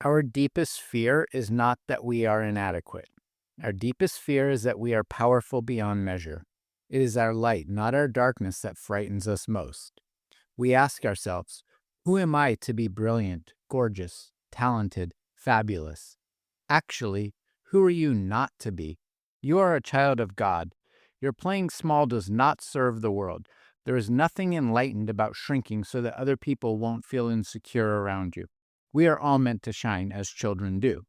Our deepest fear is not that we are inadequate. Our deepest fear is that we are powerful beyond measure. It is our light, not our darkness, that frightens us most. We ask ourselves, who am I to be brilliant, gorgeous, talented, fabulous? Actually, who are you not to be? You are a child of God. Your playing small does not serve the world. There is nothing enlightened about shrinking so that other people won't feel insecure around you. We are all meant to shine as children do.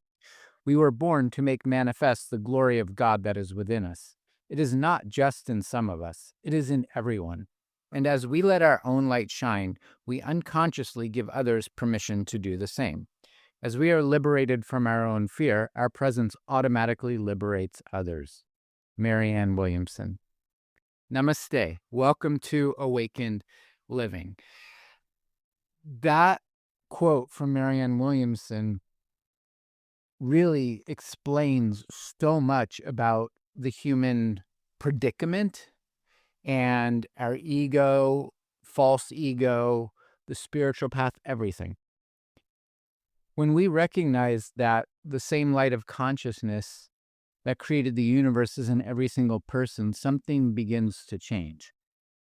We were born to make manifest the glory of God that is within us. It is not just in some of us, it is in everyone. And as we let our own light shine, we unconsciously give others permission to do the same. As we are liberated from our own fear, our presence automatically liberates others. Marianne Williamson. Namaste. Welcome to Awakened Living. That quote from Marianne Williamson really explains so much about the human predicament and our ego, false ego, the spiritual path, everything. When we recognize that the same light of consciousness that created the universe is in every single person, something begins to change.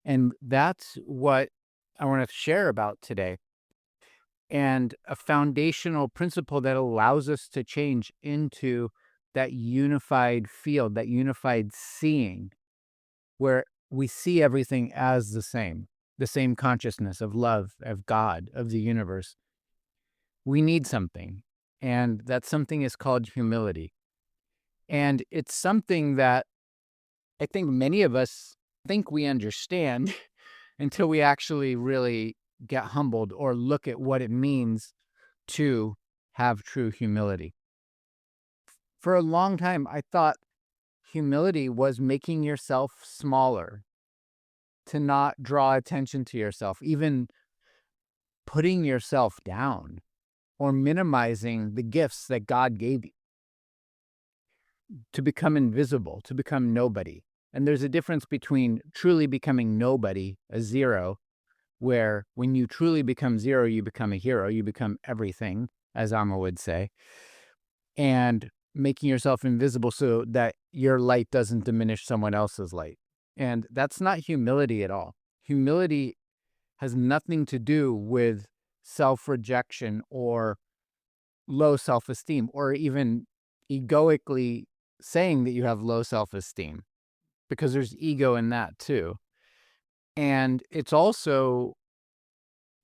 And that's what I want to share about today. And a foundational principle that allows us to change into that unified field, that unified seeing, where we see everything as the same consciousness of love, of God, of the universe. We need something, and that something is called humility. And it's something that I think many of us think we understand until we actually really get humbled or look at what it means to have true humility. For a long time, I thought humility was making yourself smaller, to not draw attention to yourself, even putting yourself down or minimizing the gifts that God gave you, to become invisible, to become nobody. And there's a difference between truly becoming nobody, a zero, where when you truly become zero, you become a hero, you become everything, as Amma would say, and making yourself invisible so that your light doesn't diminish someone else's light. And that's not humility at all. Humility has nothing to do with self-rejection or low self-esteem, or even egoically saying that you have low self-esteem, because there's ego in that too. And it's also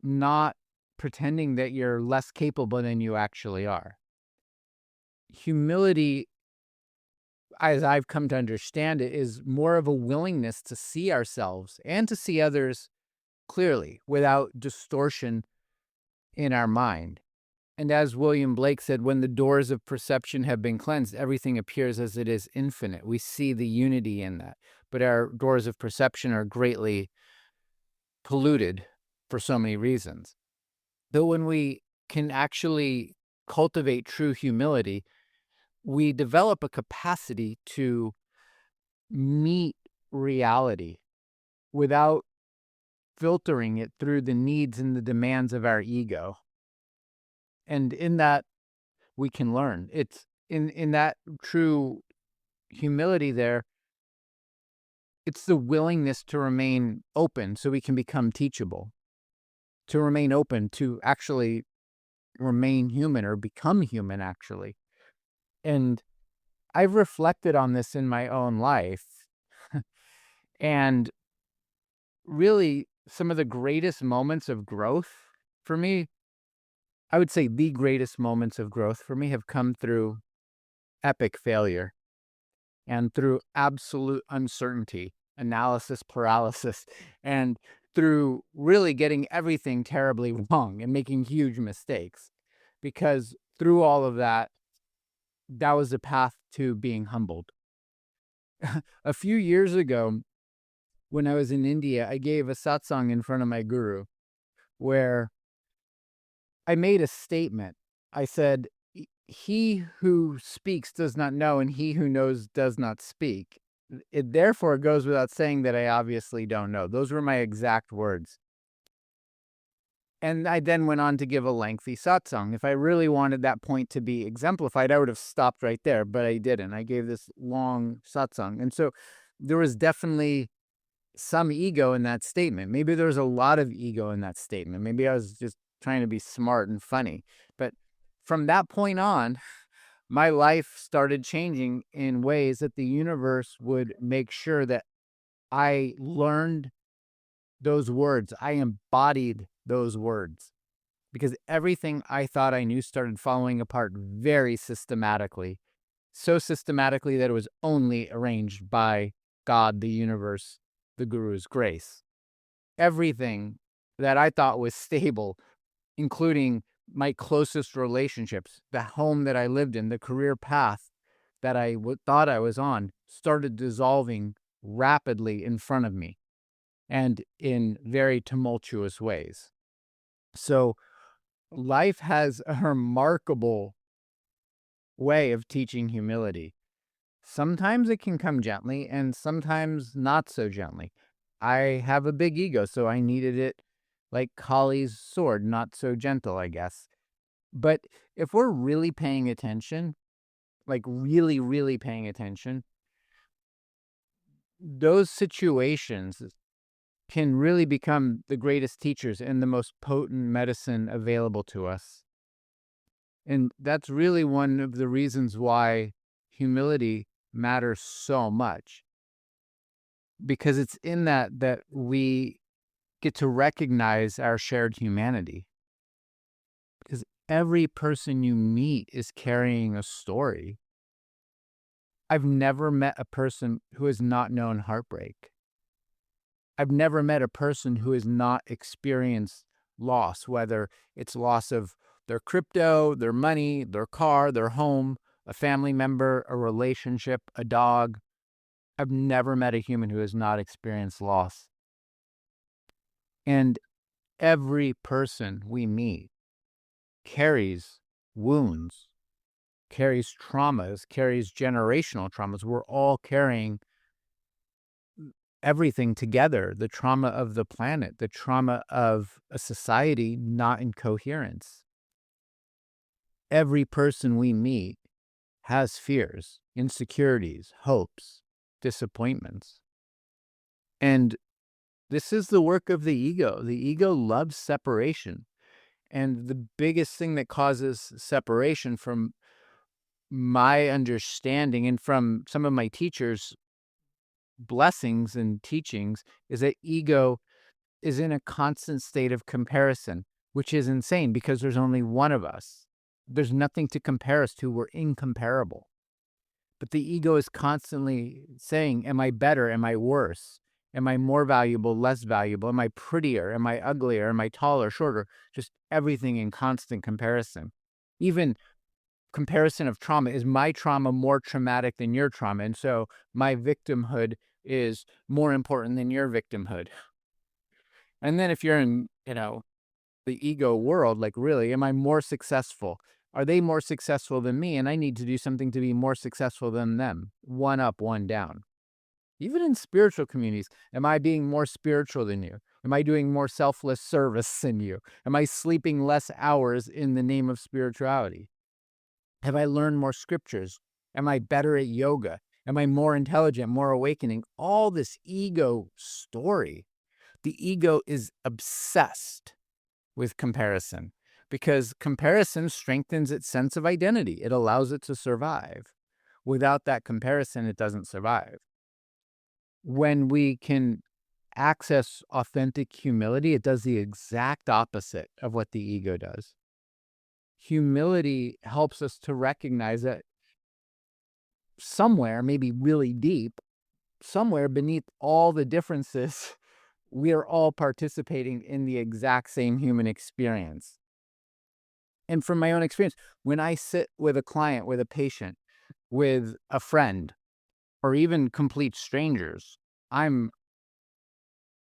not pretending that you're less capable than you actually are. Humility, as I've come to understand it, is more of a willingness to see ourselves and to see others clearly without distortion in our mind. And as William Blake said, when the doors of perception have been cleansed, everything appears as it is infinite. We see the unity in that. But our doors of perception are greatly polluted for so many reasons. Though when we can actually cultivate true humility, we develop a capacity to meet reality without filtering it through the needs and the demands of our ego. And in that, we can learn. It's in that true humility there, it's the willingness to remain open so we can become teachable, to remain open, to actually remain human or become human, actually. And I've reflected on this in my own life. And really, some of the greatest moments of growth for me, I would say the greatest moments of growth for me have come through epic failure and through absolute uncertainty, analysis paralysis, and through really getting everything terribly wrong and making huge mistakes. Because through all of that, that was the path to being humbled. A few years ago, when I was in India, I gave a satsang in front of my guru where I made a statement. I said, he who speaks does not know, and he who knows does not speak. It therefore goes without saying that I obviously don't know. Those were my exact words. And I then went on to give a lengthy satsang. If I really wanted that point to be exemplified, I would have stopped right there, but I didn't. I gave this long satsang. And so there was definitely some ego in that statement. Maybe there was a lot of ego in that statement. Maybe I was just trying to be smart and funny. But from that point on, my life started changing in ways that the universe would make sure that I learned those words. I embodied those words because everything I thought I knew started falling apart very systematically. So systematically that it was only arranged by God, the universe, the Guru's grace. Everything that I thought was stable, including my closest relationships, the home that I lived in, the career path that I thought I was on, started dissolving rapidly in front of me and in very tumultuous ways. So life has a remarkable way of teaching humility. Sometimes it can come gently and sometimes not so gently. I have a big ego, so I needed it like Kali's sword, not so gentle, I guess. But if we're really paying attention, like really, really paying attention, those situations can really become the greatest teachers and the most potent medicine available to us. And that's really one of the reasons why humility matters so much. Because it's in that we get to recognize our shared humanity. Because every person you meet is carrying a story. I've never met a person who has not known heartbreak. I've never met a person who has not experienced loss, whether it's loss of their crypto, their money, their car, their home, a family member, a relationship, a dog. I've never met a human who has not experienced loss. And every person we meet carries wounds, carries traumas, carries generational traumas. We're all carrying everything together, the trauma of the planet, the trauma of a society not in coherence. Every person we meet has fears, insecurities, hopes, disappointments. And this is the work of the ego. The ego loves separation. And the biggest thing that causes separation, from my understanding and from some of my teachers' blessings and teachings, is that ego is in a constant state of comparison, which is insane because there's only one of us. There's nothing to compare us to. We're incomparable. But the ego is constantly saying, am I better? Am I worse? Am I more valuable, less valuable? Am I prettier? Am I uglier? Am I taller, shorter? Just everything in constant comparison. Even comparison of trauma. Is my trauma more traumatic than your trauma? And so my victimhood is more important than your victimhood. And then if you're in, the ego world, like, really, am I more successful? Are they more successful than me? And I need to do something to be more successful than them. One up, one down. Even in spiritual communities, am I being more spiritual than you? Am I doing more selfless service than you? Am I sleeping less hours in the name of spirituality? Have I learned more scriptures? Am I better at yoga? Am I more intelligent, more awakening? All this ego story. The ego is obsessed with comparison because comparison strengthens its sense of identity. It allows it to survive. Without that comparison, it doesn't survive. When we can access authentic humility, it does the exact opposite of what the ego does. Humility helps us to recognize that somewhere, maybe really deep, somewhere beneath all the differences, we are all participating in the exact same human experience. And from my own experience, when I sit with a client, with a patient, with a friend, or even complete strangers, I'm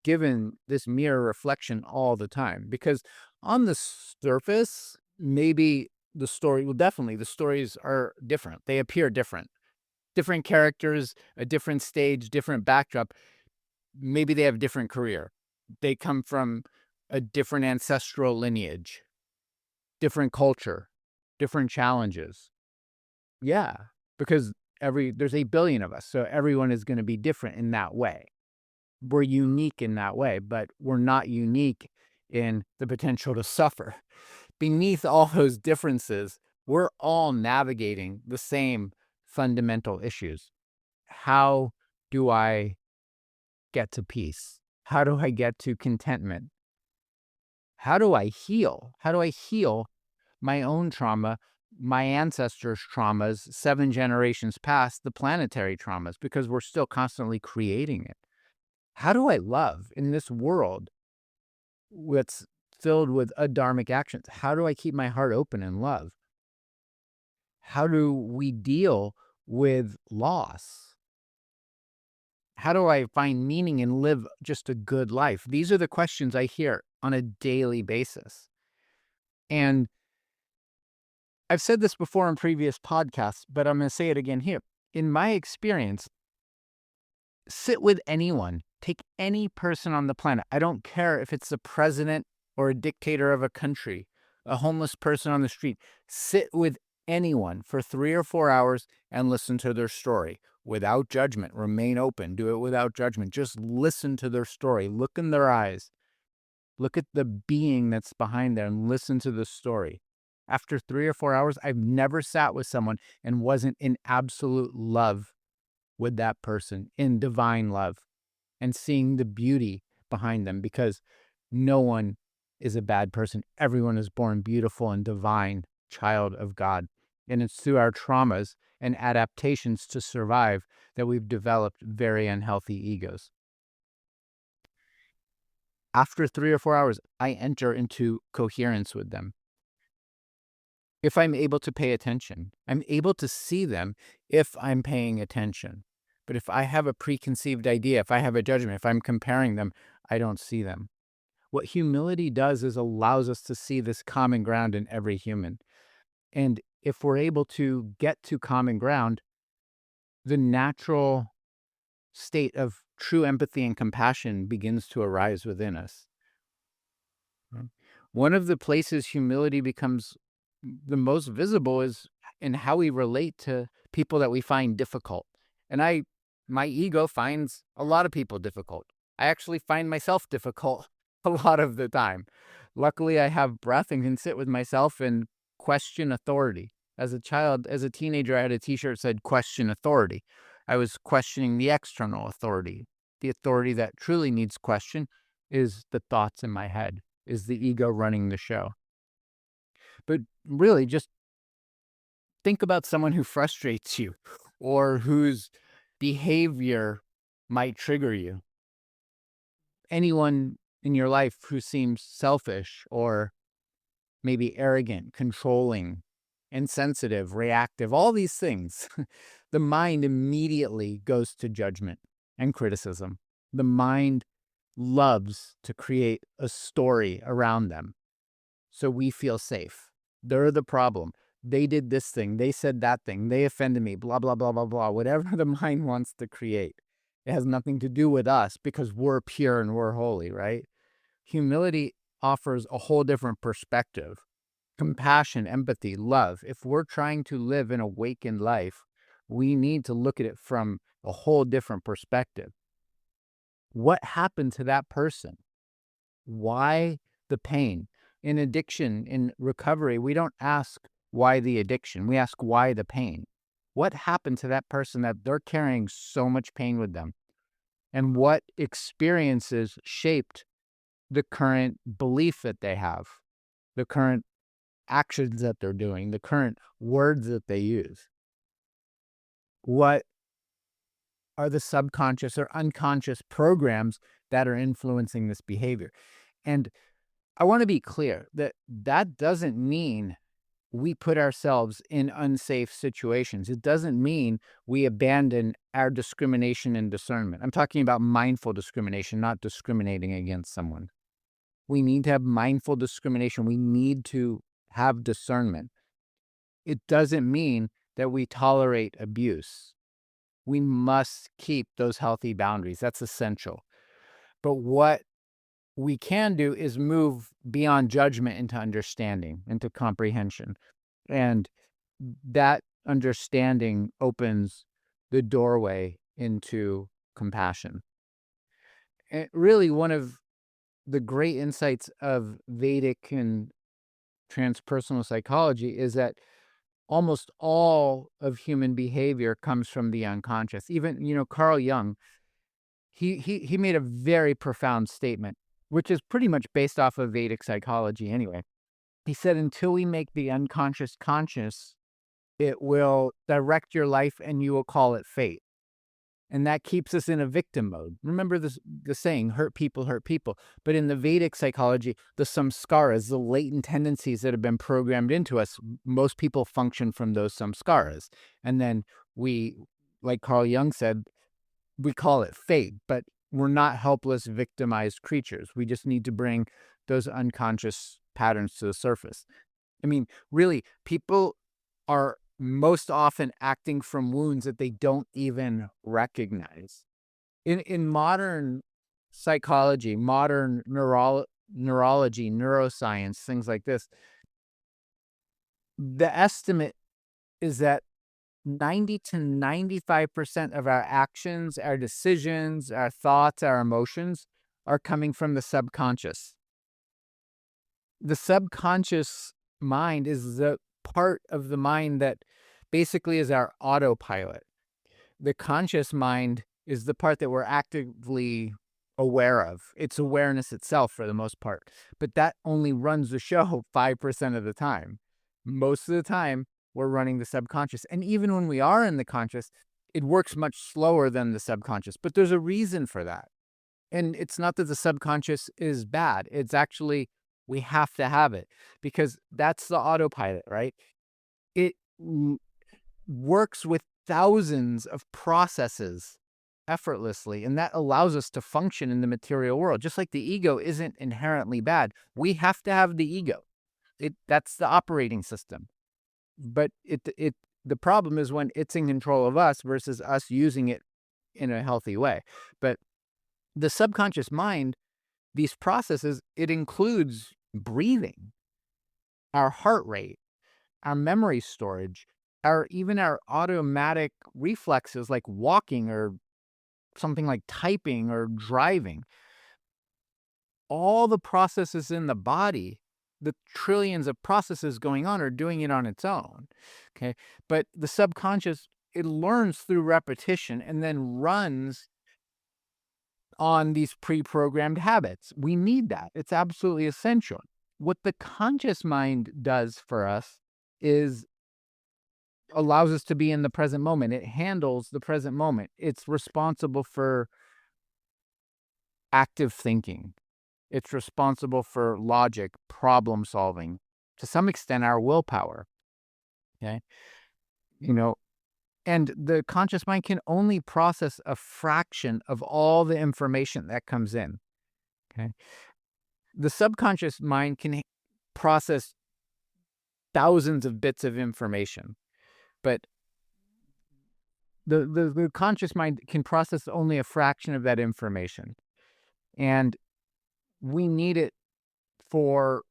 given this mirror reflection all the time. Because on the surface, maybe definitely the stories are different. They appear different. Different characters, a different stage, different backdrop. Maybe they have a different career. They come from a different ancestral lineage, different culture, different challenges. Yeah, because there's 8 billion of us, so everyone is gonna be different in that way. We're unique in that way, but we're not unique in the potential to suffer. Beneath all those differences, we're all navigating the same fundamental issues. How do I get to peace? How do I get to contentment? How do I heal? How do I heal my own trauma, my ancestors' traumas, 7 generations past, the planetary traumas, because we're still constantly creating it? How do I love in this world that's filled with adharmic actions? How do I keep my heart open and love? How do we deal with loss? How do I find meaning and live just a good life? These are the questions I hear on a daily basis. And I've said this before in previous podcasts, but I'm going to say it again here. In my experience, sit with anyone, take any person on the planet. I don't care if it's the president or a dictator of a country, a homeless person on the street. Sit with anyone for 3 or 4 hours and listen to their story without judgment. Remain open. Do it without judgment. Just listen to their story. Look in their eyes. Look at the being that's behind there and listen to the story. After 3 or 4 hours, I've never sat with someone and wasn't in absolute love with that person, in divine love, and seeing the beauty behind them, because no one is a bad person. Everyone is born beautiful and divine, child of God. And it's through our traumas and adaptations to survive that we've developed very unhealthy egos. After 3 or 4 hours, I enter into coherence with them. If I'm able to pay attention, I'm able to see them if I'm paying attention. But if I have a preconceived idea, if I have a judgment, if I'm comparing them, I don't see them. What humility does is allows us to see this common ground in every human. And if we're able to get to common ground, the natural state of true empathy and compassion begins to arise within us. Mm. One of the places humility becomes the most visible is in how we relate to people that we find difficult. And my ego finds a lot of people difficult. I actually find myself difficult a lot of the time. Luckily, I have breath and can sit with myself and question authority. As a child, as a teenager, I had a t-shirt that said question authority. I was questioning the external authority. The authority that truly needs question is the thoughts in my head, is the ego running the show. But really, just think about someone who frustrates you or whose behavior might trigger you. Anyone in your life who seems selfish or maybe arrogant, controlling, insensitive, reactive, all these things, the mind immediately goes to judgment and criticism. The mind loves to create a story around them so we feel safe. They're the problem. They did this thing. They said that thing. They offended me, blah, blah, blah, blah, blah. Whatever the mind wants to create. It has nothing to do with us because we're pure and we're holy, right? Humility offers a whole different perspective. Compassion, empathy, love. If we're trying to live an awakened life, we need to look at it from a whole different perspective. What happened to that person? Why the pain? In addiction, in recovery, we don't ask why the addiction. We ask why the pain. What happened to that person that they're carrying so much pain with them? And what experiences shaped the current belief that they have, the current actions that they're doing, the current words that they use? What are the subconscious or unconscious programs that are influencing this behavior? And I want to be clear that that doesn't mean we put ourselves in unsafe situations. It doesn't mean we abandon our discrimination and discernment. I'm talking about mindful discrimination, not discriminating against someone. We need to have mindful discrimination. We need to have discernment. It doesn't mean that we tolerate abuse. We must keep those healthy boundaries. That's essential. But what we can do is move beyond judgment into understanding, into comprehension. And that understanding opens the doorway into compassion. And really, one of the great insights of Vedic and transpersonal psychology is that almost all of human behavior comes from the unconscious. Even, Carl Jung, he made a very profound statement, which is pretty much based off of Vedic psychology anyway. He said, until we make the unconscious conscious, it will direct your life and you will call it fate. And that keeps us in a victim mode. Remember the saying, hurt people hurt people. But in the Vedic psychology, the samskaras, the latent tendencies that have been programmed into us, most people function from those samskaras. And then we, like Carl Jung said, we call it fate, but we're not helpless, victimized creatures. We just need to bring those unconscious patterns to the surface. I mean, really, people are most often acting from wounds that they don't even recognize. In modern psychology, modern neurology, neuroscience, things like this, the estimate is that 90 to 95% of our actions, our decisions, our thoughts, our emotions are coming from the subconscious. The subconscious mind is the part of the mind that basically is our autopilot. The conscious mind is the part that we're actively aware of. It's awareness itself for the most part. But that only runs the show 5% of the time. Most of the time, we're running the subconscious. And even when we are in the conscious, it works much slower than the subconscious. But there's a reason for that. And it's not that the subconscious is bad. It's actually, we have to have it because that's the autopilot, right? It works with thousands of processes effortlessly, and that allows us to function in the material world. Just like the ego isn't inherently bad, we have to have the ego. That's the operating system. But the problem is when it's in control of us versus us using it in a healthy way. But the subconscious mind, these processes, it includes breathing, our heart rate, our memory storage, even our automatic reflexes like walking or something like typing or driving. All the processes in the body, the trillions of processes going on, are doing it on its own. Okay. But the subconscious, it learns through repetition and then runs on these pre-programmed habits. We need that. It's absolutely essential. What the conscious mind does for us is allows us to be in the present moment. It handles the present moment. It's responsible for active thinking. It's responsible for logic, problem solving, to some extent our willpower. Okay? And the conscious mind can only process a fraction of all the information that comes in. Okay? The subconscious mind can process thousands of bits of information, but the conscious mind can process only a fraction of that information. And we need it for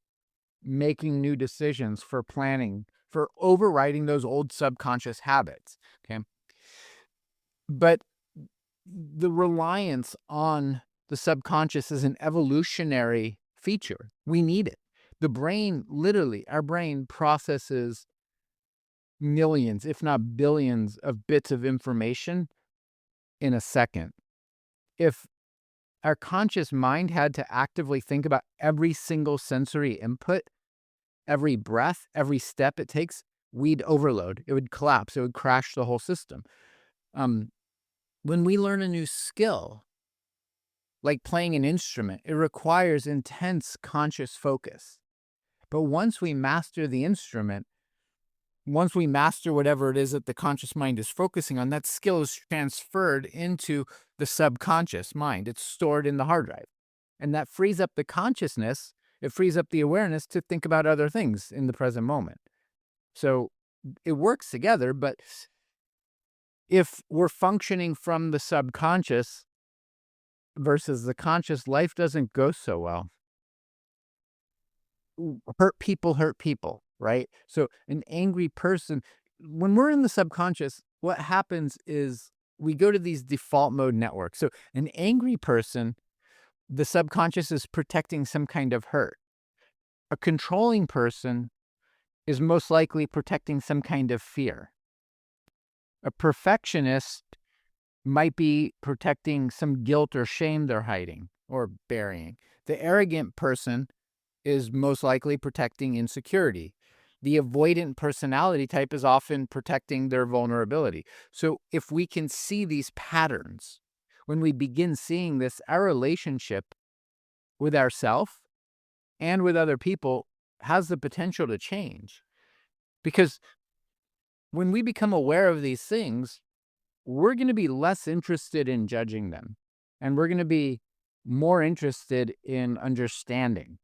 making new decisions, for planning, for overriding those old subconscious habits. Okay. But the reliance on the subconscious is an evolutionary feature. We need it. The brain, literally, our brain processes millions, if not billions, of bits of information in a second. If our conscious mind had to actively think about every single sensory input, every breath, every step it takes, we'd overload. It would collapse. It would crash the whole system. When we learn a new skill, like playing an instrument, it requires intense conscious focus. But once we master the instrument, once we master whatever it is that the conscious mind is focusing on, that skill is transferred into the subconscious mind. It's stored in the hard drive. And that frees up the consciousness, it frees up the awareness to think about other things in the present moment. So it works together, but if we're functioning from the subconscious, versus the conscious, life doesn't go so well. Hurt people, right? So an angry person, when we're in the subconscious, what happens is we go to these default mode networks. So an angry person, the subconscious is protecting some kind of hurt. A controlling person is most likely protecting some kind of fear. A perfectionist might be protecting some guilt or shame they're hiding or burying. The arrogant person is most likely protecting insecurity. The avoidant personality type is often protecting their vulnerability. So if we can see these patterns, when we begin seeing this, our relationship with ourselves and with other people has the potential to change. Because when we become aware of these things, we're going to be less interested in judging them. And we're going to be more interested in understanding.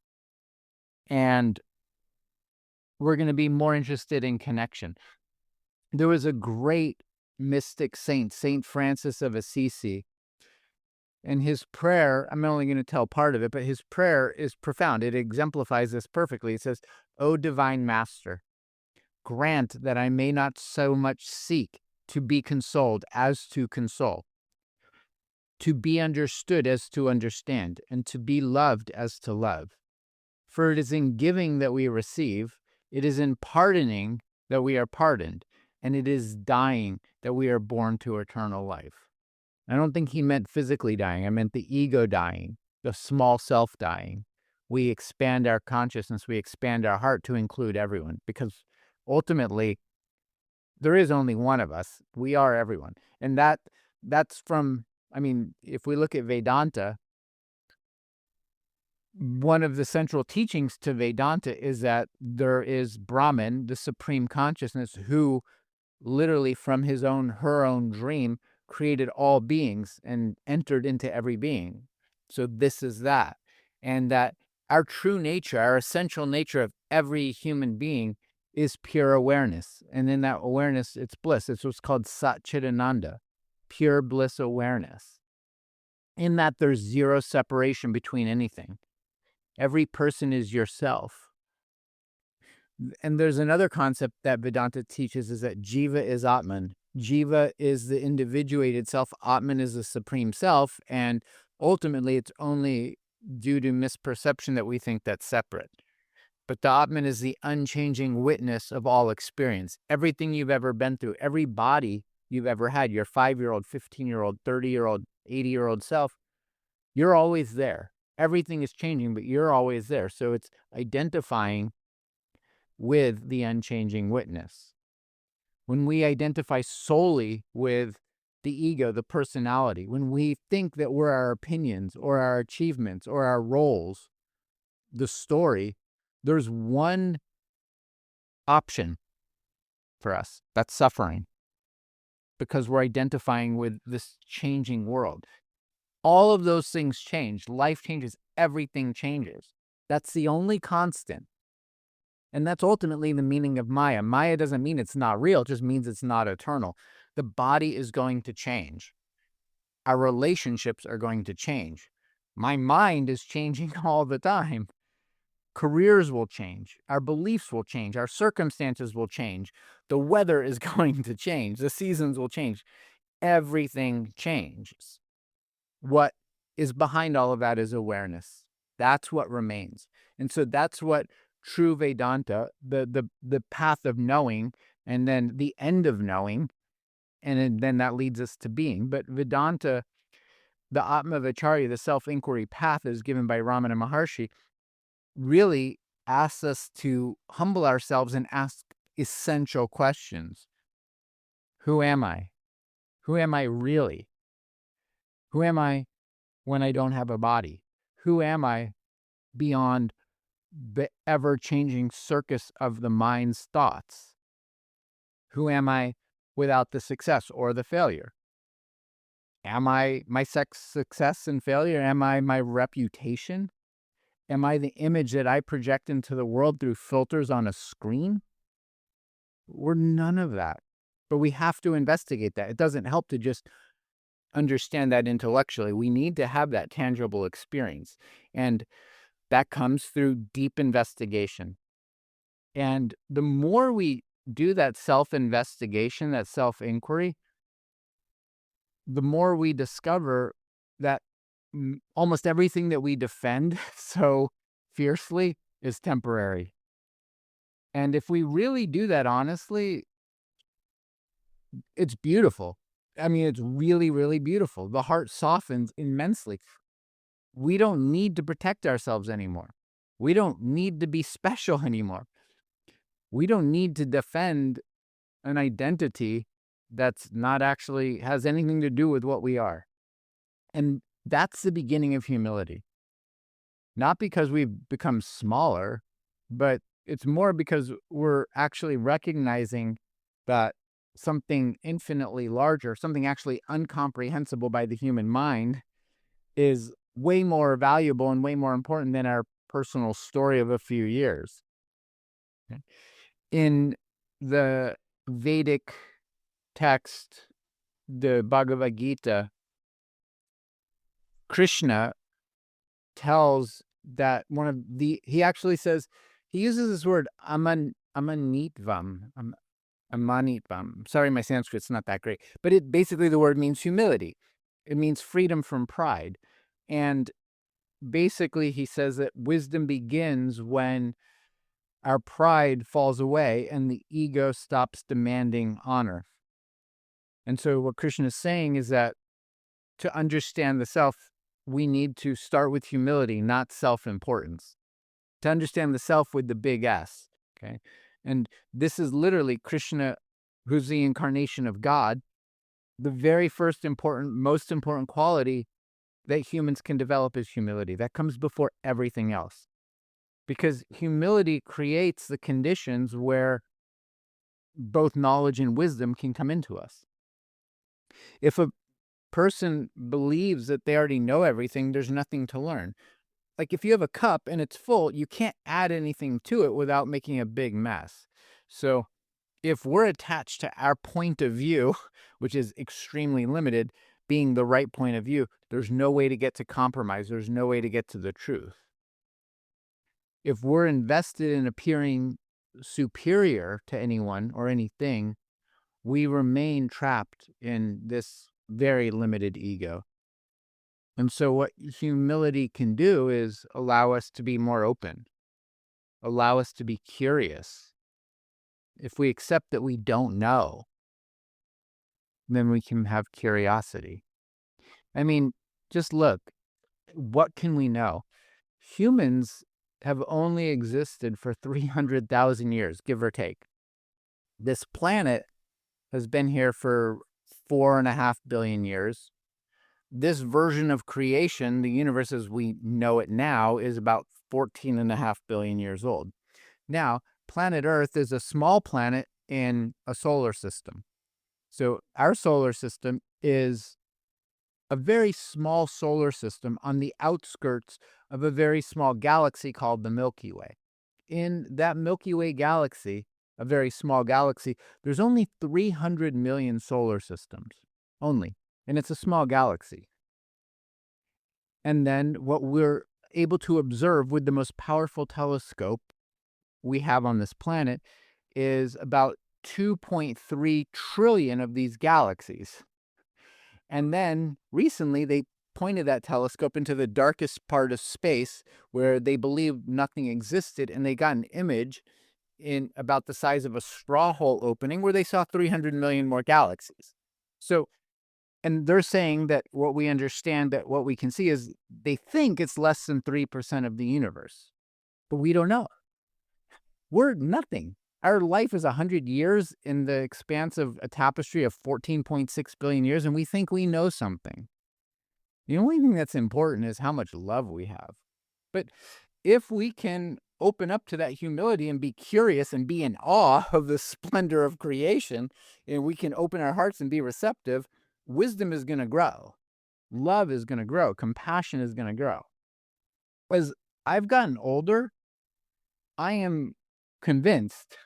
And we're going to be more interested in connection. There was a great mystic saint, Saint Francis of Assisi, and his prayer, I'm only going to tell part of it, but his prayer is profound. It exemplifies this perfectly. It says, "O divine master, grant that I may not so much seek to be consoled as to console, to be understood as to understand, and to be loved as to love. For it is in giving that we receive, it is in pardoning that we are pardoned, and it is dying that we are born to eternal life." I don't think he meant physically dying. I meant the ego dying, the small self dying. We expand our consciousness, we expand our heart to include everyone, because ultimately, there is only one of us. We are everyone. And that's from, if we look at Vedanta, one of the central teachings to Vedanta is that there is Brahman, the supreme consciousness, who literally from her own dream created all beings and entered into every being. So this is that. And that our true nature, our essential nature of every human being is pure awareness. And in that awareness, it's bliss. It's what's called Satchitananda, pure bliss awareness. In that there's zero separation between anything. Every person is yourself. And there's another concept that Vedanta teaches, is that Jiva is Atman. Jiva is the individuated self. Atman is the supreme self. And ultimately, it's only due to misperception that we think that's separate. But the Atman is the unchanging witness of all experience. Everything you've ever been through, every body you've ever had, your 5-year-old, 15-year-old, 30-year-old, 80-year-old self, you're always there. Everything is changing, but you're always there. So it's identifying with the unchanging witness. When we identify solely with the ego, the personality, when we think that we're our opinions or our achievements or our roles, the story, there's one option for us. That's suffering, because we're identifying with this changing world. All of those things change. Life changes. Everything changes. That's the only constant. And that's ultimately the meaning of Maya. Maya doesn't mean it's not real. It just means it's not eternal. The body is going to change. Our relationships are going to change. My mind is changing all the time. Careers will change. Our beliefs will change. Our circumstances will change. The weather is going to change. The seasons will change. Everything changes. What is behind all of that is awareness. That's what remains. And so that's what true Vedanta, the path of knowing, and then the end of knowing, and then that leads us to being. But Vedanta, the Atmavacharya, the self-inquiry path, is given by Ramana Maharshi, really asks us to humble ourselves and ask essential questions. Who am I? Who am I really? Who am I when I don't have a body? Who am I beyond the ever-changing circus of the mind's thoughts? Who am I without the success or the failure? Am I my success and failure? Am I my reputation? Am I the image that I project into the world through filters on a screen? We're none of that. But we have to investigate that. It doesn't help to just understand that intellectually. We need to have that tangible experience. And that comes through deep investigation. And the more we do that self-investigation, that self-inquiry, the more we discover that almost everything that we defend so fiercely is temporary. And if we really do that honestly, it's beautiful. I mean, it's really, really beautiful. The heart softens immensely. We don't need to protect ourselves anymore. We don't need to be special anymore. We don't need to defend an identity that's not actually has anything to do with what we are. And that's the beginning of humility. Not because we've become smaller, but it's more because we're actually recognizing that something infinitely larger, something actually incomprehensible by the human mind, is way more valuable and way more important than our personal story of a few years. Okay. In the Vedic text, the Bhagavad Gita, Krishna tells that he actually says, he uses this word amanitvam. Amanitvam. Sorry, my Sanskrit's not that great, but it basically, the word means humility. It means freedom from pride. And basically he says that wisdom begins when our pride falls away and the ego stops demanding honor. And so what Krishna is saying is that to understand the self, we need to start with humility, not self-importance. To understand the self with the big S, okay? And this is literally Krishna, who's the incarnation of God. The very first most important quality that humans can develop is humility. That comes before everything else. Because humility creates the conditions where both knowledge and wisdom can come into us. If a person believes that they already know everything, there's nothing to learn. Like if you have a cup and it's full, you can't add anything to it without making a big mess. So if we're attached to our point of view, which is extremely limited, being the right point of view, there's no way to get to compromise. There's no way to get to the truth. If we're invested in appearing superior to anyone or anything, we remain trapped in this very limited ego. And so what humility can do is allow us to be more open, allow us to be curious. If we accept that we don't know, then we can have curiosity. I mean, just look, what can we know? Humans have only existed for 300,000 years, give or take. This planet has been here for 4.5 billion years. This version of creation, the universe as we know it now, is about 14.5 billion years old. Now, planet Earth is a small planet in a solar system. So our solar system is a very small solar system on the outskirts of a very small galaxy called the Milky Way. In that Milky Way galaxy, a very small galaxy, there's only 300 million solar systems, only, and it's a small galaxy. And then what we're able to observe with the most powerful telescope we have on this planet is about 2.3 trillion of these galaxies. And then recently they pointed that telescope into the darkest part of space where they believed nothing existed, and they got an image in about the size of a straw hole opening where they saw 300 million more galaxies. So, and they're saying that what we understand, that what we can see is they think it's less than 3% of the universe, but we don't know. We're nothing. Our life is 100 years in the expanse of a tapestry of 14.6 billion years, and we think we know something. The only thing that's important is how much love we have. But if we can open up to that humility and be curious and be in awe of the splendor of creation, and we can open our hearts and be receptive, wisdom is going to grow. Love is going to grow. Compassion is going to grow. As I've gotten older, I am convinced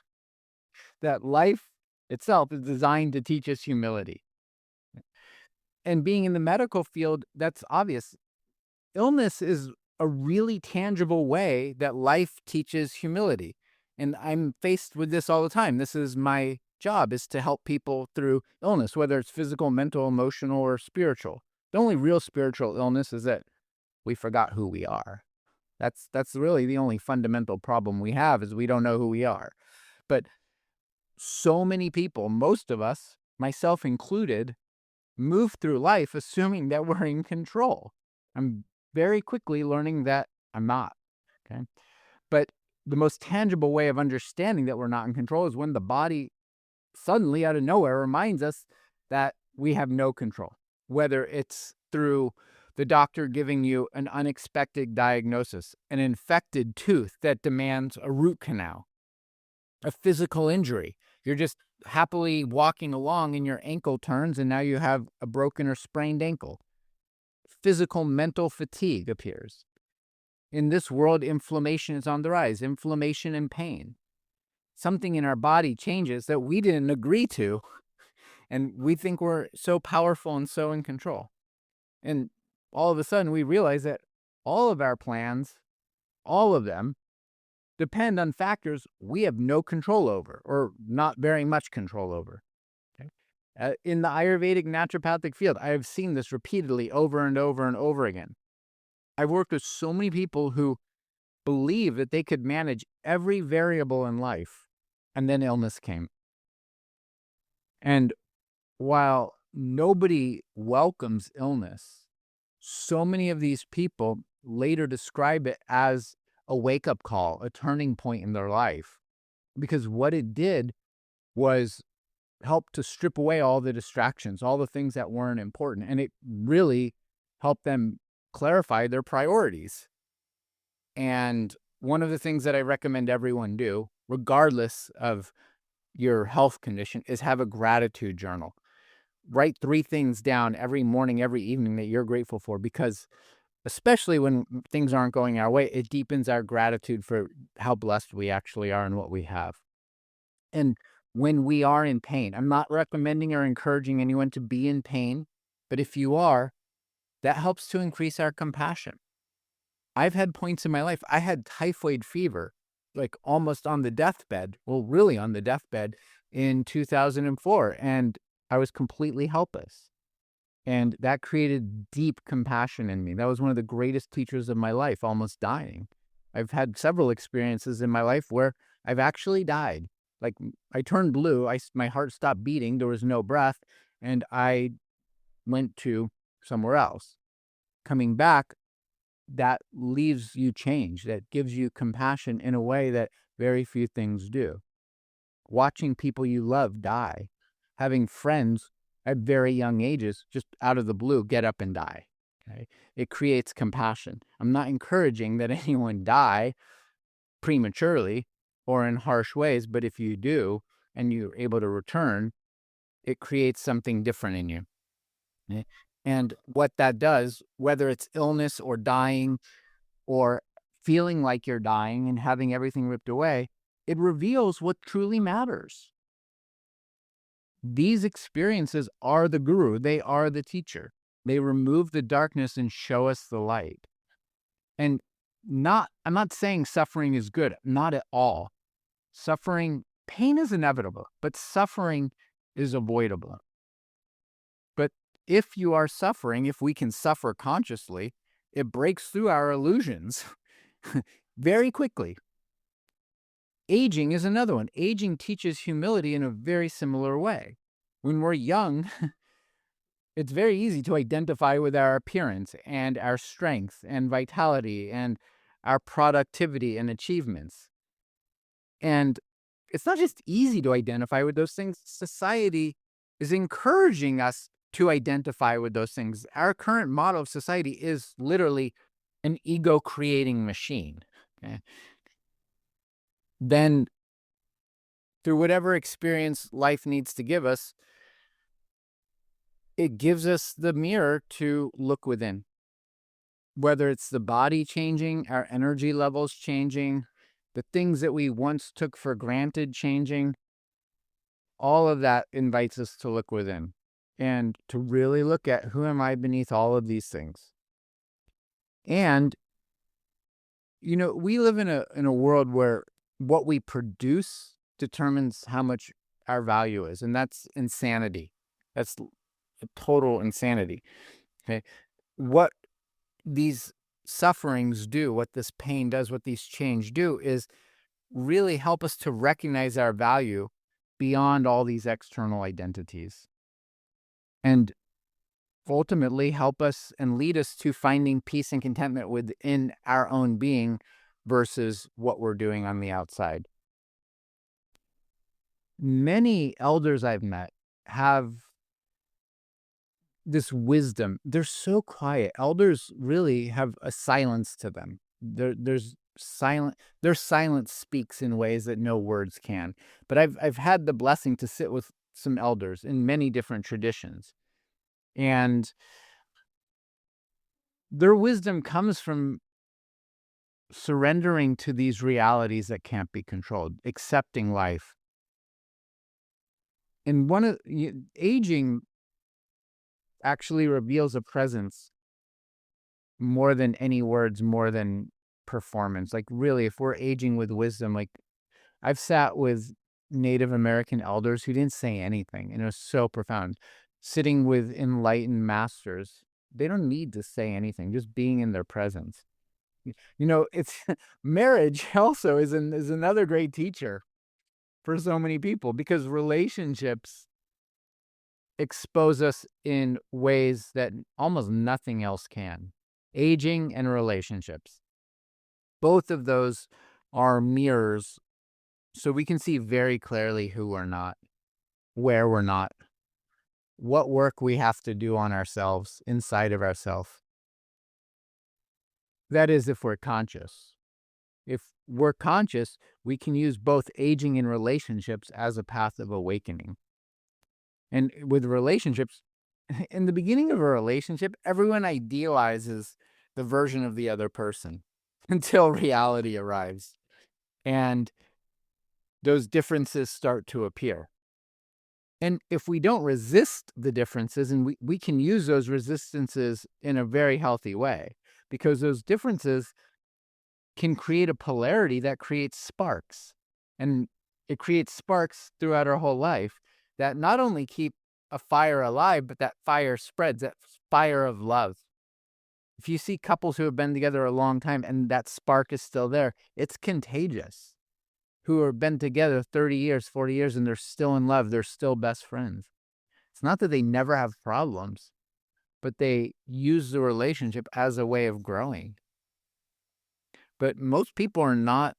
that life itself is designed to teach us humility. And being in the medical field, that's obvious. Illness is a really tangible way that life teaches humility. And I'm faced with this all the time. This is my job, is to help people through illness, whether it's physical, mental, emotional, or spiritual. The only real spiritual illness is that we forgot who we are. That's really the only fundamental problem we have, is we don't know who we are. But so many people, most of us, myself included, move through life assuming that we're in control. I'm very quickly learning that I'm not. Okay. But the most tangible way of understanding that we're not in control is when the body suddenly out of nowhere reminds us that we have no control, whether it's through the doctor giving you an unexpected diagnosis, an infected tooth that demands a root canal, a physical injury. You're just happily walking along and your ankle turns and now you have a broken or sprained ankle. Physical, mental fatigue appears. In this world, inflammation is on the rise, inflammation and pain. Something in our body changes that we didn't agree to, and we think we're so powerful and so in control. And all of a sudden, we realize that all of our plans, all of them, depend on factors we have no control over, or not very much control over. Okay? In the Ayurvedic naturopathic field, I have seen this repeatedly over and over and over again. I've worked with so many people who believe that they could manage every variable in life, and then illness came. And while nobody welcomes illness, so many of these people later describe it as a wake-up call, a turning point in their life, because what it did was help to strip away all the distractions, all the things that weren't important, and it really helped them clarify their priorities. And one of the things that I recommend everyone do, regardless of your health condition, is have a gratitude journal. Write 3 things down every morning, every evening that you're grateful for, because especially when things aren't going our way, it deepens our gratitude for how blessed we actually are and what we have. And when we are in pain, I'm not recommending or encouraging anyone to be in pain, but if you are, that helps to increase our compassion. I've had points in my life, I had typhoid fever, like almost on the deathbed, well, really on the deathbed in 2004, and I was completely helpless. And that created deep compassion in me. That was one of the greatest teachers of my life, almost dying. I've had several experiences in my life where I've actually died. Like, I turned blue, my heart stopped beating, there was no breath, and I went to somewhere else. Coming back, that leaves you changed, that gives you compassion in a way that very few things do. Watching people you love die, having friends at very young ages, just out of the blue, get up and die. Okay? It creates compassion. I'm not encouraging that anyone die prematurely or in harsh ways, but if you do and you're able to return, it creates something different in you. Okay? And what that does, whether it's illness or dying or feeling like you're dying and having everything ripped away, it reveals what truly matters. These experiences are the guru. They are the teacher. They remove the darkness and show us the light. And I'm not saying suffering is good, not at all. Pain is inevitable, but suffering is avoidable. But if you are suffering, if we can suffer consciously, it breaks through our illusions very quickly. Aging is another one. Aging teaches humility in a very similar way. When we're young, it's very easy to identify with our appearance and our strength and vitality and our productivity and achievements. And it's not just easy to identify with those things. Society is encouraging us to identify with those things. Our current model of society is literally an ego-creating machine. Okay? Then, through whatever experience life needs to give us, it gives us the mirror to look within. Whether it's the body changing, our energy levels changing, the things that we once took for granted changing, all of that invites us to look within. and to really look at who am I beneath all of these things. And, we live in a world where what we produce determines how much our value is, and that's insanity. That's total insanity. Okay. What these sufferings do, what this pain does, what these change do is really help us to recognize our value beyond all these external identities, and ultimately help us and lead us to finding peace and contentment within our own being versus what we're doing on the outside. Many elders I've met have this wisdom. They're so quiet. Elders really have a silence to them. There's silent. Their silence speaks in ways that no words can. But I've had the blessing to sit with some elders in many different traditions, and their wisdom comes from surrendering to these realities that can't be controlled, accepting life. And aging actually reveals a presence more than any words, more than performance. Like, really, if we're aging with wisdom, like, I've sat with Native American elders who didn't say anything, and it was so profound. Sitting with enlightened masters, they don't need to say anything, just being in their presence. It's marriage also is another great teacher for so many people, because relationships expose us in ways that almost nothing else can. Aging and relationships. Both of those are mirrors, so we can see very clearly who we're not, where we're not, what work we have to do on ourselves, inside of ourselves. That is, if we're conscious. If we're conscious, we can use both aging and relationships as a path of awakening. And with relationships, in the beginning of a relationship, everyone idealizes the version of the other person until reality arrives. And those differences start to appear. And if we don't resist the differences, and we can use those resistances in a very healthy way, because those differences can create a polarity that creates sparks. And it creates sparks throughout our whole life that not only keep a fire alive, but that fire spreads, that fire of love. If you see couples who have been together a long time and that spark is still there, it's contagious. Who have been together 30 years, 40 years, and they're still in love, they're still best friends. It's not that they never have problems, but they use the relationship as a way of growing. But most people are not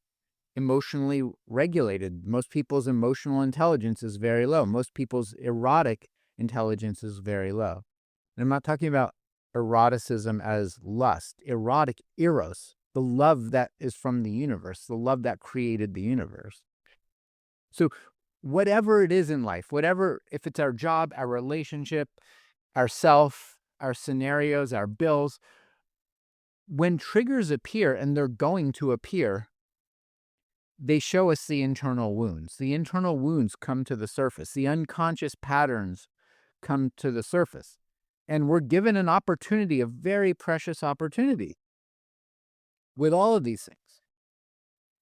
emotionally regulated. Most people's emotional intelligence is very low. Most people's erotic intelligence is very low. And I'm not talking about eroticism as lust. Erotic, eros, the love that is from the universe, the love that created the universe. So whatever it is in life, if it's our job, our relationship, our self, our scenarios, our bills, when triggers appear, and they're going to appear, they show us the internal wounds. The internal wounds come to the surface. The unconscious patterns come to the surface. And we're given an opportunity, a very precious opportunity, with all of these things.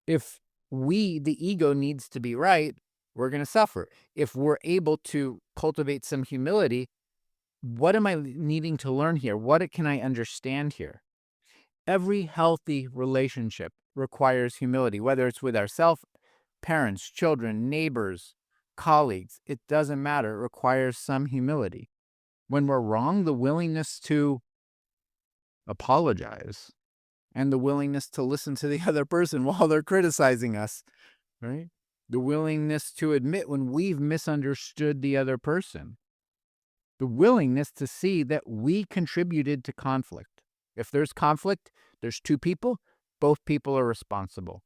If the ego, needs to be right, we're going to suffer. If we're able to cultivate some humility, what am I needing to learn here? What can I understand here? Every healthy relationship requires humility, whether it's with ourselves, parents, children, neighbors, colleagues. It doesn't matter. It requires some humility. When we're wrong, the willingness to apologize and the willingness to listen to the other person while they're criticizing us, right? The willingness to admit when we've misunderstood the other person. The willingness to see that we contributed to conflict. If there's conflict, there's two people, both people are responsible.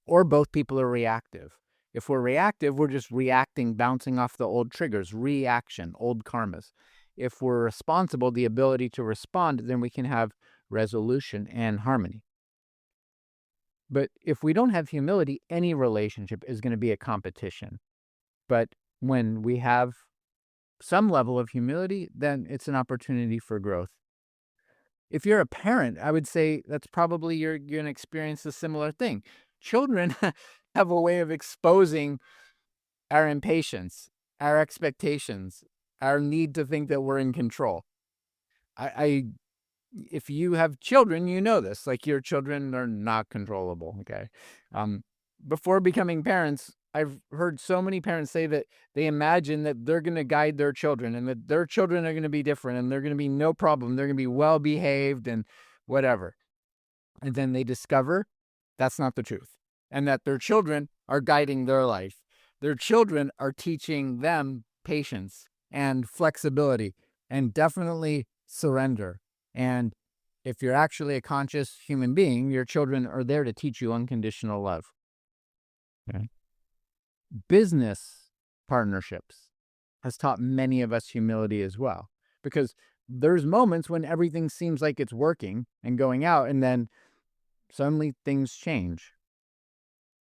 Or both people are reactive. If we're reactive, we're just reacting, bouncing off the old triggers, reaction, old karmas. If we're responsible, the ability to respond, then we can have resolution and harmony. But if we don't have humility, any relationship is going to be a competition. But when we have some level of humility, then it's an opportunity for growth. If you're a parent, I would say that's probably you're going to experience a similar thing. Children have a way of exposing our impatience, our expectations, our need to think that we're in control. If you have children, you know this. Like, your children are not controllable. Okay, before becoming parents, I've heard so many parents say that they imagine that they're going to guide their children and that their children are going to be different and they're going to be no problem. They're going to be well behaved and whatever. And then they discover that's not the truth, and that their children are guiding their life. Their children are teaching them patience and flexibility and definitely surrender. And if you're actually a conscious human being, your children are there to teach you unconditional love. Okay. Business partnerships has taught many of us humility as well, because there's moments when everything seems like it's working and going out, and then suddenly things change.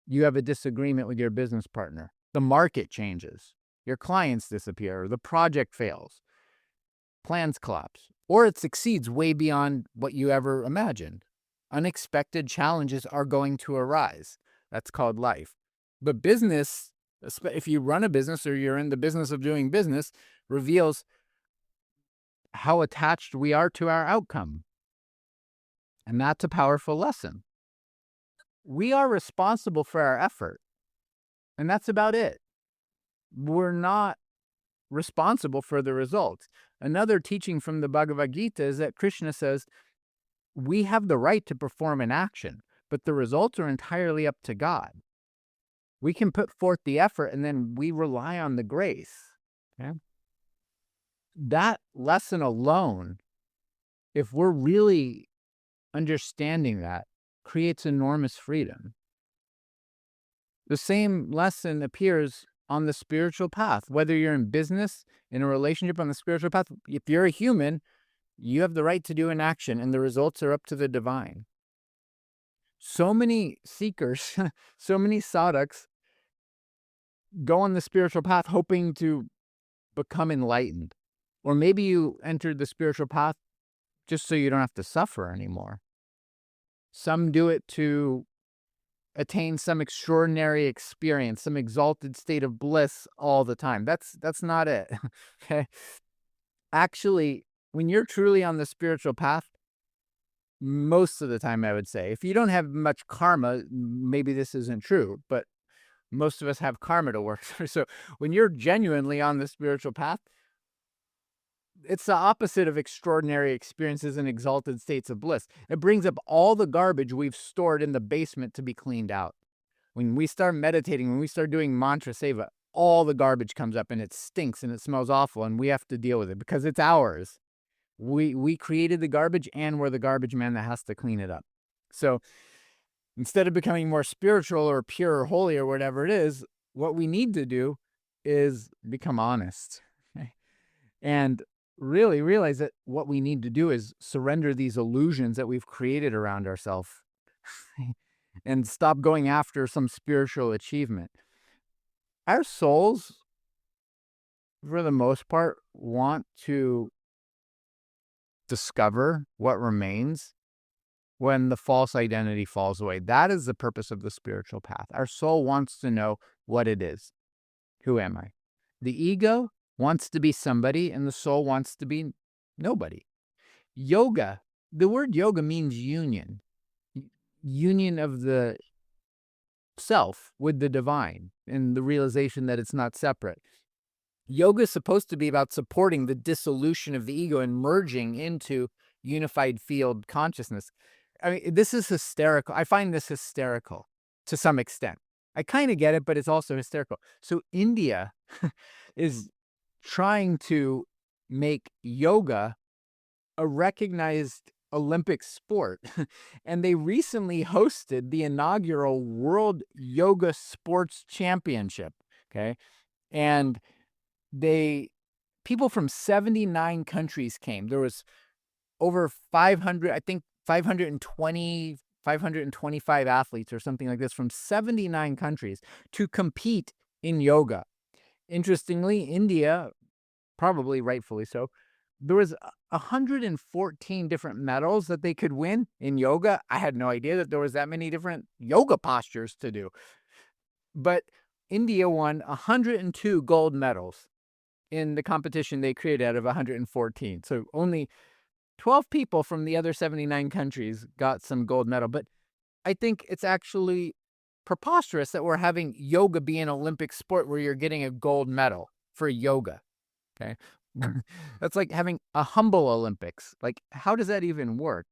You have a disagreement with your business partner. The market changes. Your clients disappear. The project fails. Plans collapse. Or it succeeds way beyond what you ever imagined. Unexpected challenges are going to arise. That's called life. But business, if you run a business or you're in the business of doing business, reveals how attached we are to our outcome. And that's a powerful lesson. We are responsible for our effort, and that's about it. We're not responsible for the results. Another teaching from the Bhagavad Gita is that Krishna says we have the right to perform an action, but the results are entirely up to God. We can put forth the effort, and then we rely on the grace. Okay? That lesson alone, if we're really understanding that, creates enormous freedom. The same lesson appears on the spiritual path. Whether you're in business, in a relationship, on the spiritual path, if you're a human, you have the right to do an action, and the results are up to the divine. So many seekers, so many sadhaks go on the spiritual path hoping to become enlightened. Or maybe you entered the spiritual path just so you don't have to suffer anymore. Some do it to attain some extraordinary experience, some exalted state of bliss all the time. That's not it. Okay. Actually, when you're truly on the spiritual path, most of the time, I would say, if you don't have much karma, maybe this isn't true, but most of us have karma to work through. So when you're genuinely on the spiritual path, it's the opposite of extraordinary experiences and exalted states of bliss. It brings up all the garbage we've stored in the basement to be cleaned out. When we start meditating, when we start doing mantra seva, all the garbage comes up and it stinks and it smells awful, and we have to deal with it because it's ours. We created the garbage, and we're the garbage man that has to clean it up. So instead of becoming more spiritual or pure or holy or whatever it is, what we need to do is become honest. Okay? And really realize that what we need to do is surrender these illusions that we've created around ourselves and stop going after some spiritual achievement. Our souls, for the most part, want to discover what remains when the false identity falls away. That is the purpose of the spiritual path. Our soul wants to know what it is. Who am I? The ego wants to be somebody, and the soul wants to be nobody. Yoga, the word yoga means union. Union of the self with the divine, and the realization that it's not separate. Yoga is supposed to be about supporting the dissolution of the ego and merging into unified field consciousness. I mean, this is hysterical. I find this hysterical to some extent. I kind of get it, but it's also hysterical. So India is trying to make yoga a recognized Olympic sport. And they recently hosted the inaugural World Yoga Sports Championship. Okay. And people from 79 countries came. There was over 500, I think 525 athletes or something like this from 79 countries to compete in yoga. Interestingly, India probably rightfully so. There was 114 different medals that they could win in yoga. I had no idea that there was that many different yoga postures to do. But India won 102 gold medals in the competition they created out of 114. So only 12 people from the other 79 countries got some gold medal. But I think it's actually preposterous that we're having yoga be an Olympic sport where you're getting a gold medal for yoga. Okay. That's like having a humble Olympics. Like, how does that even work?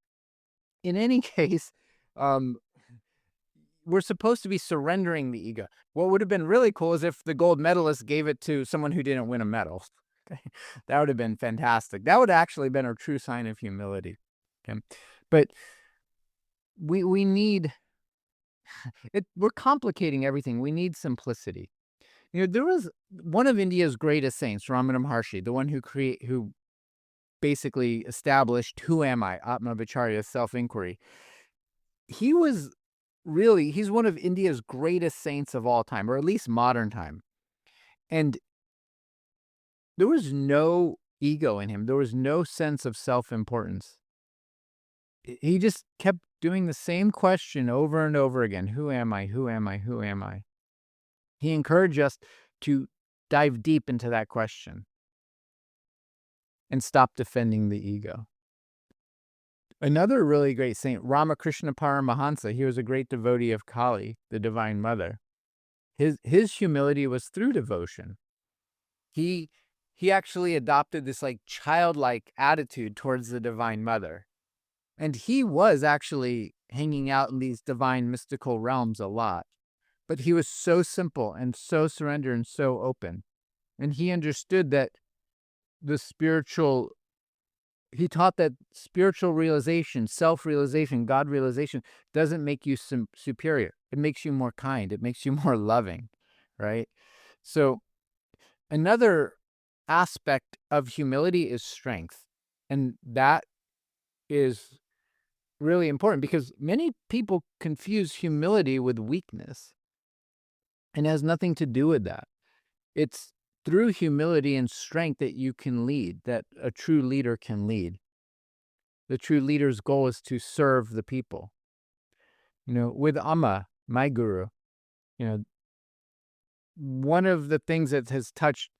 In any case, we're supposed to be surrendering the ego. What would have been really cool is if the gold medalist gave it to someone who didn't win a medal. Okay. That would have been fantastic. That would have actually been a true sign of humility. Okay. But we need it. We're complicating everything. We need simplicity. There was one of India's greatest saints, Ramana Maharshi, the one who basically established who am I, Atmavicharya, self-inquiry. He's one of India's greatest saints of all time, or at least modern time. And there was no ego in him. There was no sense of self-importance. He just kept doing the same question over and over again. Who am I? Who am I? Who am I? He encouraged us to dive deep into that question and stop defending the ego. Another really great saint, Ramakrishna Paramahansa, he was a great devotee of Kali, the Divine Mother. His humility was through devotion. He actually adopted this like childlike attitude towards the Divine Mother. And he was actually hanging out in these divine mystical realms a lot. But he was so simple and so surrendered and so open. And he understood that he taught that spiritual realization, self-realization, God realization doesn't make you superior. It makes you more kind. It makes you more loving, right? So another aspect of humility is strength. And that is really important because many people confuse humility with weakness. And it has nothing to do with that. It's through humility and strength that you can lead, that a true leader can lead. The true leader's goal is to serve the people. With Amma, my guru, one of the things that has touched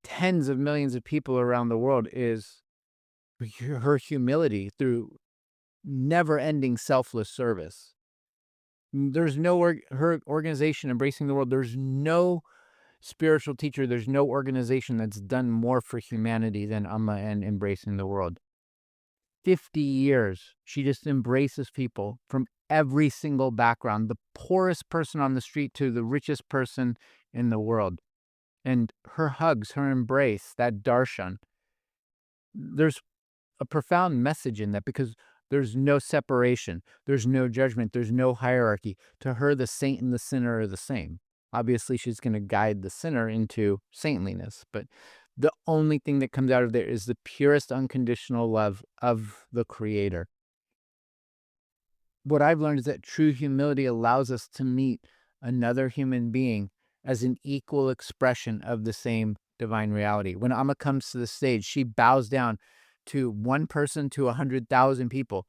tens of millions of people around the world is her humility through never-ending selfless service. There's her organization, Embracing the World, there's no spiritual teacher, there's no organization that's done more for humanity than Amma and Embracing the World. 50 years, she just embraces people from every single background, the poorest person on the street to the richest person in the world. And her hugs, her embrace, that darshan, there's a profound message in that because there's no separation, there's no judgment, there's no hierarchy. To her, the saint and the sinner are the same. Obviously, she's going to guide the sinner into saintliness, but the only thing that comes out of there is the purest unconditional love of the Creator. What I've learned is that true humility allows us to meet another human being as an equal expression of the same divine reality. When Amma comes to the stage, she bows down to one person to 100,000 people.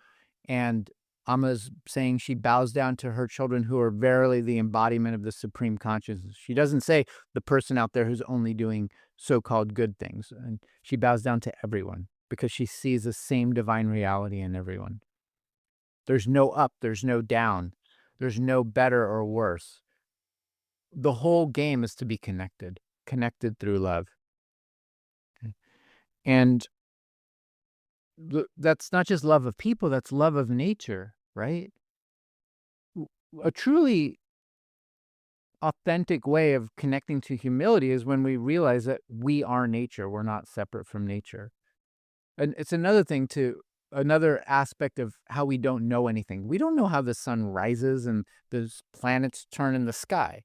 And Amma's saying she bows down to her children who are verily the embodiment of the supreme consciousness. She doesn't say the person out there who's only doing so-called good things. And she bows down to everyone because she sees the same divine reality in everyone. There's no up, there's no down, there's no better or worse. The whole game is to be connected through love. And that's not just love of people, that's love of nature, right? A truly authentic way of connecting to humility is when we realize that we are nature, we're not separate from nature. And it's another aspect of how we don't know anything. We don't know how the sun rises and the planets turn in the sky.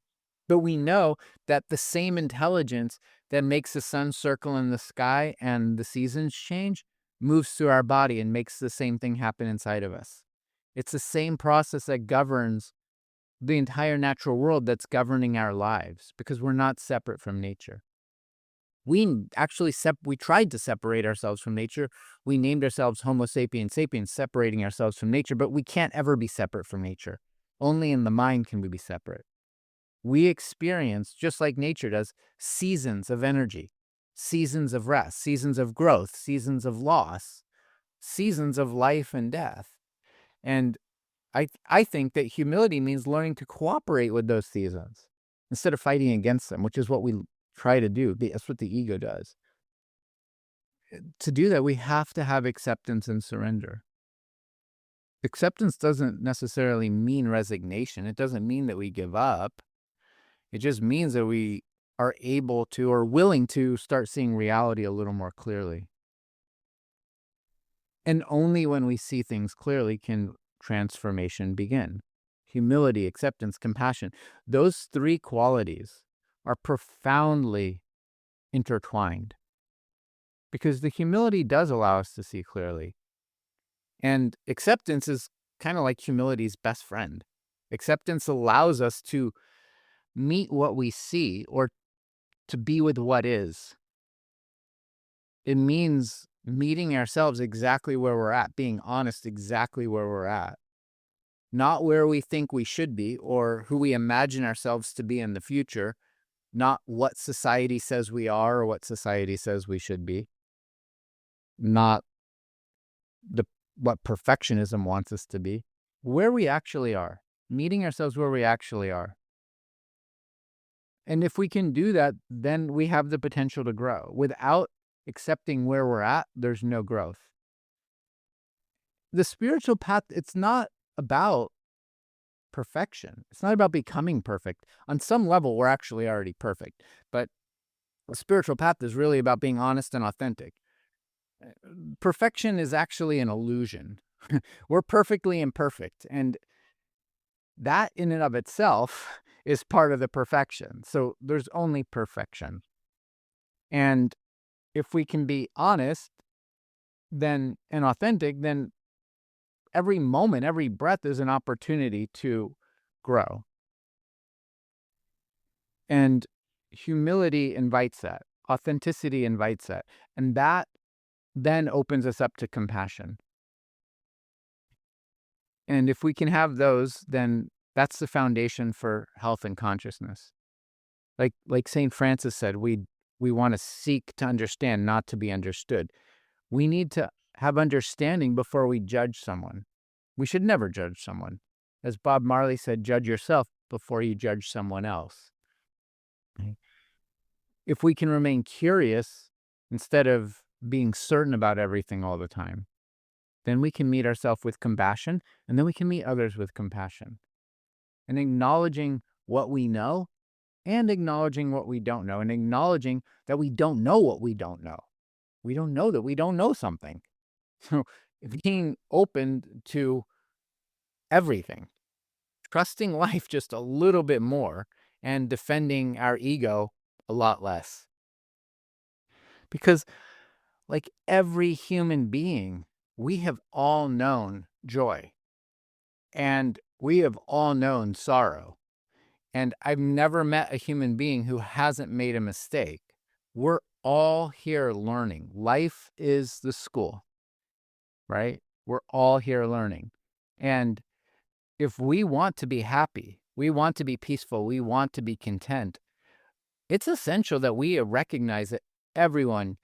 But we know that the same intelligence that makes the sun circle in the sky and the seasons change moves through our body and makes the same thing happen inside of us. It's the same process that governs the entire natural world that's governing our lives because we're not separate from nature. We actually we tried to separate ourselves from nature. We named ourselves Homo sapiens sapiens, separating ourselves from nature, but we can't ever be separate from nature. Only in the mind can we be separate. We experience, just like nature does, seasons of energy, seasons of rest, seasons of growth, seasons of loss, seasons of life and death. And I think that humility means learning to cooperate with those seasons instead of fighting against them, which is what we try to do. That's what the ego does. To do that, we have to have acceptance and surrender. Acceptance doesn't necessarily mean resignation. It doesn't mean that we give up. It just means that we are able to or willing to start seeing reality a little more clearly. And only when we see things clearly can transformation begin. Humility, acceptance, compassion. Those three qualities are profoundly intertwined because the humility does allow us to see clearly. And acceptance is kind of like humility's best friend. Acceptance allows us to meet what we see or to be with what is. It means meeting ourselves exactly where we're at, being honest exactly where we're at, not where we think we should be or who we imagine ourselves to be in the future, not what society says we are or what society says we should be, not what perfectionism wants us to be, where we actually are, meeting ourselves where we actually are. And if we can do that, then we have the potential to grow. Without accepting where we're at, there's no growth. The spiritual path, it's not about perfection. It's not about becoming perfect. On some level, we're actually already perfect. But the spiritual path is really about being honest and authentic. Perfection is actually an illusion. We're perfectly imperfect. And that in and of itself is part of the perfection. So there's only perfection. And if we can be honest and authentic, then every moment, every breath is an opportunity to grow. And humility invites that. Authenticity invites that. And that then opens us up to compassion. And if we can have those, then that's the foundation for health and consciousness. Like St. Francis said, we want to seek to understand, not to be understood. We need to have understanding before we judge someone. We should never judge someone. As Bob Marley said, judge yourself before you judge someone else. If we can remain curious instead of being certain about everything all the time, then we can meet ourselves with compassion, and then we can meet others with compassion. And acknowledging what we know and acknowledging what we don't know, and acknowledging that we don't know what we don't know. We don't know that we don't know something. So being open to everything, trusting life just a little bit more, and defending our ego a lot less. Because like every human being, we have all known joy and we have all known sorrow. And I've never met a human being who hasn't made a mistake. We're all here learning. Life is the school, right? We're all here learning. And if we want to be happy, we want to be peaceful, we want to be content, it's essential that we recognize that everyone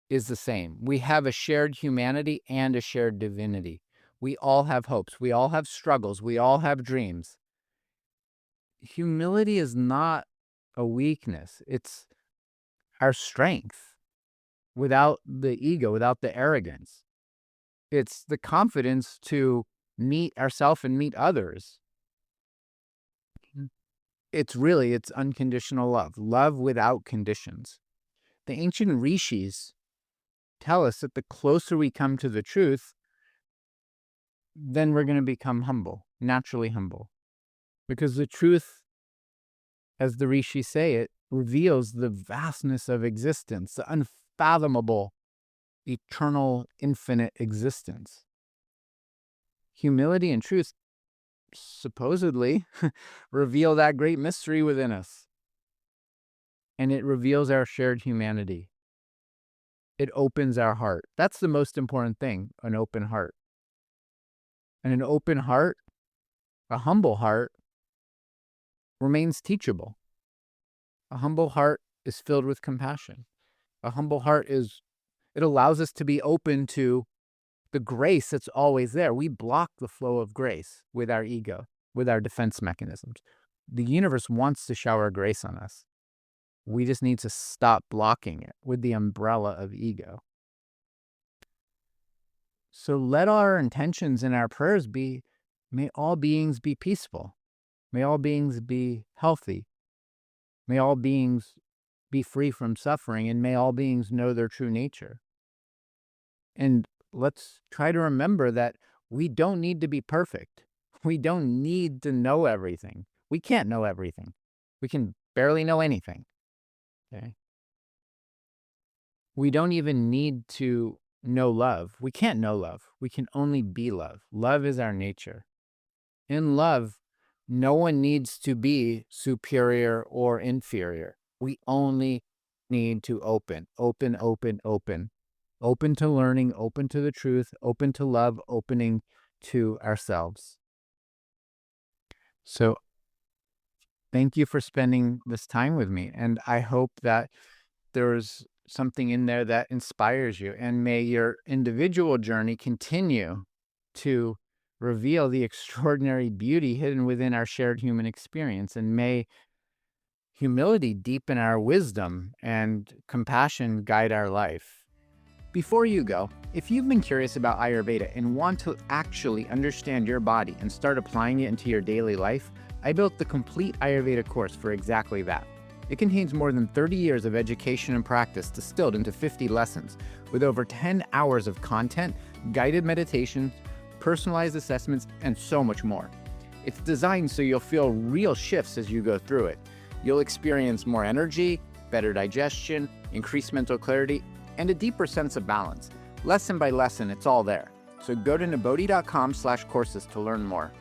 is the same. We have a shared humanity and a shared divinity. We all have hopes. We all have struggles. We all have dreams. Humility is not a weakness. It's our strength without the ego, without the arrogance. It's the confidence to meet ourselves and meet others. It's unconditional love without conditions. The ancient rishis tell us that the closer we come to the truth, then we're going to become humble, naturally humble. Because the truth, as the rishis say it, reveals the vastness of existence, the unfathomable, eternal, infinite existence. Humility and truth supposedly reveal that great mystery within us. and it reveals our shared humanity. It opens our heart. That's the most important thing, an open heart. And an open heart, a humble heart, remains teachable. A humble heart is filled with compassion. A humble heart it allows us to be open to the grace that's always there. We block the flow of grace with our ego, with our defense mechanisms. The universe wants to shower grace on us. We just need to stop blocking it with the umbrella of ego. So let our intentions and our prayers be, may all beings be peaceful. May all beings be healthy. May all beings be free from suffering, and may all beings know their true nature. And let's try to remember that we don't need to be perfect. We don't need to know everything. We can't know everything. We can barely know anything. Okay? We don't even need to know love. We can't know love. We can only be love. Love is our nature. In love, no one needs to be superior or inferior. We only need to open. Open to learning, open to the truth, open to love, opening to ourselves. So thank you for spending this time with me. And I hope that there's something in there that inspires you. And may your individual journey continue to reveal the extraordinary beauty hidden within our shared human experience. And may humility deepen our wisdom and compassion guide our life. Before you go, if you've been curious about Ayurveda and want to actually understand your body and start applying it into your daily life, I built the complete Ayurveda course for exactly that. It contains more than 30 years of education and practice distilled into 50 lessons, with over 10 hours of content, guided meditations, personalized assessments, and so much more. It's designed so you'll feel real shifts as you go through it. You'll experience more energy, better digestion, increased mental clarity, and a deeper sense of balance. Lesson by lesson, it's all there. So go to Nibodhi.com/courses to learn more.